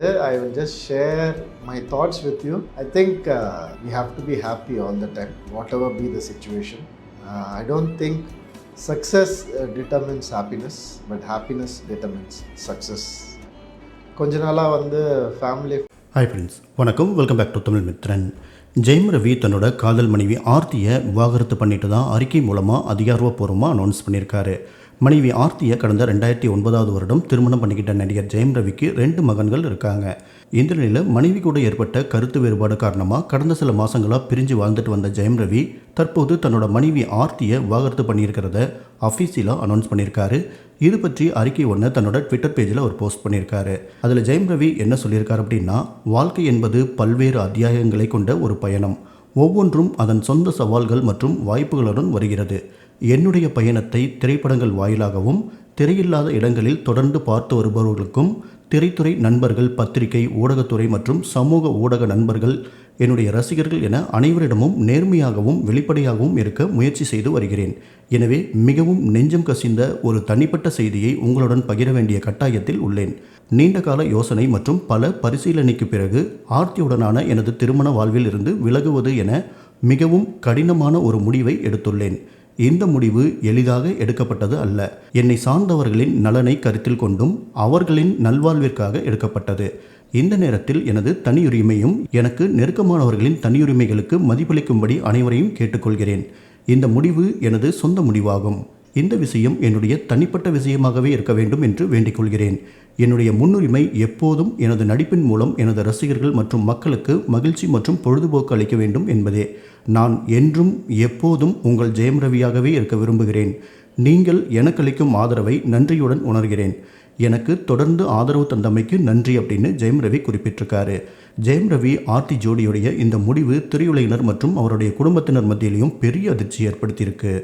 I will just share my thoughts with you. I think we have to be happy all the time, whatever be the situation. I don't think success determines happiness, but happiness determines success. கொஞ்ச நாளாக வந்து family. Hi friends, வணக்கம். Welcome back to Tamil Mithran. Jayam Ravi தன்னோட காதல் மனைவி ஆர்த்தியை விவாகரத்து பண்ணிட்டு தான் அறிக்கை மூலமாக அதிகாரப்பூர்வமாக அனௌன்ஸ் பண்ணியிருக்காரு. மனைவி ஆர்த்தியை கடந்த 2009 வருடம் திருமணம் பண்ணிக்கிட்ட நடிகர் ஜெயம் ரவிக்கு 2 மகன்கள் இருக்காங்க. இந்த நிலையில் மனைவி கூட ஏற்பட்ட கருத்து வேறுபாடு காரணமாக கடந்த சில மாதங்களாக பிரிஞ்சு வாழ்ந்துட்டு வந்த ஜெயம் ரவி தற்போது தன்னோட மனைவி ஆர்த்தியை விவாகரத்து பண்ணியிருக்கிறத அஃபீஷியலாக அனௌன்ஸ் பண்ணியிருக்காரு. இது பற்றி அறிக்கை ஒன்று தன்னோட ட்விட்டர் பேஜில் அவர் போஸ்ட் பண்ணியிருக்காரு. அதில் ஜெயம் ரவி என்ன சொல்லியிருக்காரு அப்படின்னா, வாழ்க்கை என்பது பல்வேறு அத்தியாயங்களை கொண்ட ஒரு பயணம். ஒவ்வொன்றும் அதன் சொந்த சவால்கள் மற்றும் வாய்ப்புகளுடன் வருகிறது. என்னுடைய பயணத்தை திரைப்படங்கள் வாயிலாகவும் திரையில்லாத இடங்களில் தொடர்ந்து பார்த்து வருபவர்களுக்கும் திரைத்துறை நண்பர்கள், பத்திரிகை, ஊடகத்துறை மற்றும் சமூக ஊடக நண்பர்கள், என்னுடைய ரசிகர்கள் என அனைவரிடமும் நேர்மையாகவும் வெளிப்படையாகவும் இருக்க முயற்சி செய்து வருகிறேன். எனவே மிகவும் நெஞ்சம் கசிந்த ஒரு தனிப்பட்ட செய்தியை உங்களுடன் பகிர வேண்டிய கட்டாயத்தில் உள்ளேன். நீண்டகால யோசனை மற்றும் பல பரிசீலனைக்கு பிறகு ஆர்த்தியுடனான எனது திருமண வாழ்வில் இருந்து விலகுவது என மிகவும் கடினமான ஒரு முடிவை எடுத்துள்ளேன். இந்த முடிவு எளிதாக எடுக்கப்பட்டது அல்ல. என்னை சார்ந்தவர்களின் நலனை கருத்தில் கொண்டும் அவர்களின் நல்வாழ்விற்காக எடுக்கப்பட்டது. இந்த நேரத்தில் எனது தனியுரிமையும் எனக்கு நெருக்கமானவர்களின் தனியுரிமைகளுக்கு மதிப்பளிக்கும்படி அனைவரையும் கேட்டுக்கொள்கிறேன். இந்த முடிவு எனது சொந்த முடிவாகும். இந்த விஷயம் என்னுடைய தனிப்பட்ட விஷயமாகவே இருக்க வேண்டும் என்று வேண்டிக் கொள்கிறேன். என்னுடைய முன்னுரிமை எப்போதும் எனது நடிப்பின் மூலம் எனது ரசிகர்கள் மற்றும் மக்களுக்கு மகிழ்ச்சி மற்றும் பொழுதுபோக்கு அளிக்க வேண்டும் என்பதே. நான் என்றும் எப்போதும் உங்கள் ஜெயம் ரவியாகவே இருக்க விரும்புகிறேன். நீங்கள் எனக்கு அளிக்கும் ஆதரவை நன்றியுடன் உணர்கிறேன். எனக்கு தொடர்ந்து ஆதரவு தந்தமைக்கு நன்றி அப்படின்னு ஜெயம் ரவி குறிப்பிட்டிருக்காரு. ஜெயம் ரவி ஆர்த்தி ஜோடியுடைய இந்த முடிவு திரையுலகினர் மற்றும் அவருடைய குடும்பத்தினர் மத்தியிலையும் பெரிய அதிர்ச்சி ஏற்படுத்தியிருக்கு.